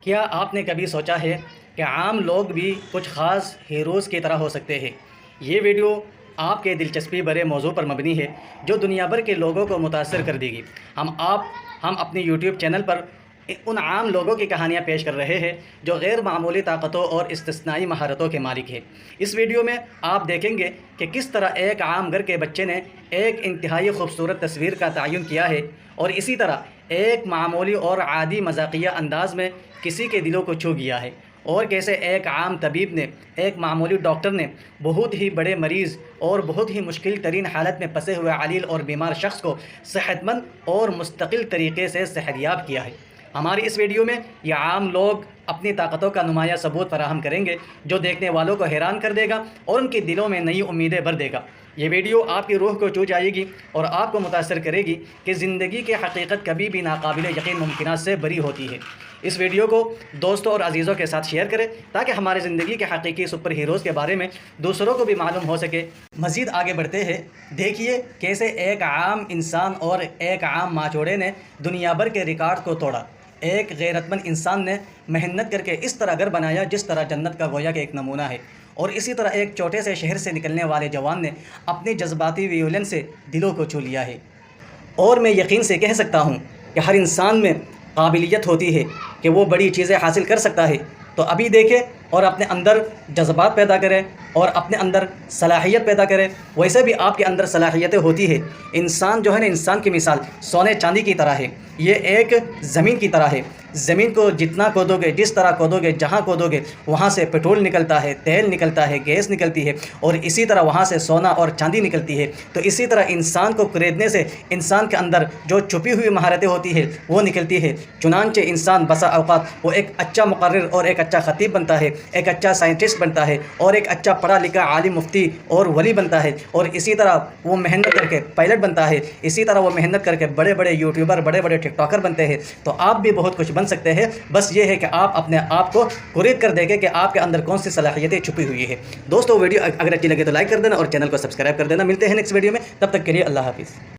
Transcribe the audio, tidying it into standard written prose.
کیا آپ نے کبھی سوچا ہے کہ عام لوگ بھی کچھ خاص ہیروز کی طرح ہو سکتے ہیں؟ یہ ویڈیو آپ کے دلچسپی بھرے موضوع پر مبنی ہے جو دنیا بھر کے لوگوں کو متاثر کر دے گی۔ ہم اپنی یوٹیوب چینل پر ان عام لوگوں کی کہانیاں پیش کر رہے ہیں جو غیر معمولی طاقتوں اور استثنائی مہارتوں کے مالک ہیں۔ اس ویڈیو میں آپ دیکھیں گے کہ کس طرح ایک عام گھر کے بچے نے ایک انتہائی خوبصورت تصویر کا تعین کیا ہے، اور اسی طرح ایک معمولی اور عادی مذاقیہ انداز میں کسی کے دلوں کو چھو گیا ہے، اور کیسے ایک عام طبیب نے، ایک معمولی ڈاکٹر نے بہت ہی بڑے مریض اور بہت ہی مشکل ترین حالت میں پھنسے ہوئے علیل اور بیمار شخص کو صحت مند اور مستقل طریقے سے صحتیاب کیا ہے۔ ہماری اس ویڈیو میں یہ عام لوگ اپنی طاقتوں کا نمایاں ثبوت فراہم کریں گے جو دیکھنے والوں کو حیران کر دے گا اور ان کے دلوں میں نئی امیدیں بھر دے گا۔ یہ ویڈیو آپ کی روح کو چھو جائے گی اور آپ کو متاثر کرے گی کہ زندگی کی حقیقت کبھی بھی ناقابل یقین ممکنات سے بری ہوتی ہے۔ اس ویڈیو کو دوستوں اور عزیزوں کے ساتھ شیئر کریں تاکہ ہمارے زندگی کے حقیقی سپر ہیروز کے بارے میں دوسروں کو بھی معلوم ہو سکے۔ مزید آگے بڑھتے ہیں، دیکھیے کیسے ایک عام انسان اور ایک عام ماچوڑے نے دنیا بھر کے ریکارڈ کو توڑا۔ ایک غیرت مند انسان نے محنت کر کے اس طرح گھر بنایا جس طرح جنت کا گویا کہ ایک نمونہ ہے، اور اسی طرح ایک چھوٹے سے شہر سے نکلنے والے جوان نے اپنی جذباتی ویولن سے دلوں کو چھو لیا ہے۔ اور میں یقین سے کہہ سکتا ہوں کہ ہر انسان میں قابلیت ہوتی ہے کہ وہ بڑی چیزیں حاصل کر سکتا ہے، تو ابھی دیکھیں اور اپنے اندر جذبات پیدا کریں اور اپنے اندر صلاحیت پیدا کریں۔ ویسے بھی آپ کے اندر صلاحیتیں ہوتی ہے۔ انسان جو ہے نا، انسان کی مثال سونے چاندی کی طرح ہے، یہ ایک زمین کی طرح ہے۔ زمین کو جتنا کھودو گے، جس طرح کھودو گے، جہاں کھودو گے وہاں سے پیٹرول نکلتا ہے، تیل نکلتا ہے، گیس نکلتی ہے، اور اسی طرح وہاں سے سونا اور چاندی نکلتی ہے۔ تو اسی طرح انسان کو خریدنے سے انسان کے اندر جو چھپی ہوئی مہارتیں ہوتی ہے وہ نکلتی ہے۔ چنانچہ انسان بسا اوقات وہ ایک اچھا مقرر اور ایک اچھا خطیب بنتا ہے، ایک اچھا سائنٹسٹ بنتا ہے، اور ایک اچھا پڑھا لکھا عالم مفتی اور ولی بنتا ہے، اور اسی طرح وہ محنت کر کے پائلٹ بنتا ہے، اسی طرح وہ محنت کر کے بڑے بڑے یوٹیوبر، بڑے بڑے ٹک ٹاکر بنتے ہیں۔ تو آپ بھی بہت کچھ بن سکتے ہیں، بس یہ ہے کہ آپ اپنے آپ کو خرید کر دیکھیں کہ آپ کے اندر کون سی صلاحیتیں چھپی ہوئی ہے۔ دوستو، ویڈیو اگر اچھی لگے تو لائک کر دینا اور چینل کو سبسکرائب کر دینا۔ ملتے ہیں نیکسٹ ویڈیو میں، تب تک کے لیے اللہ حافظ۔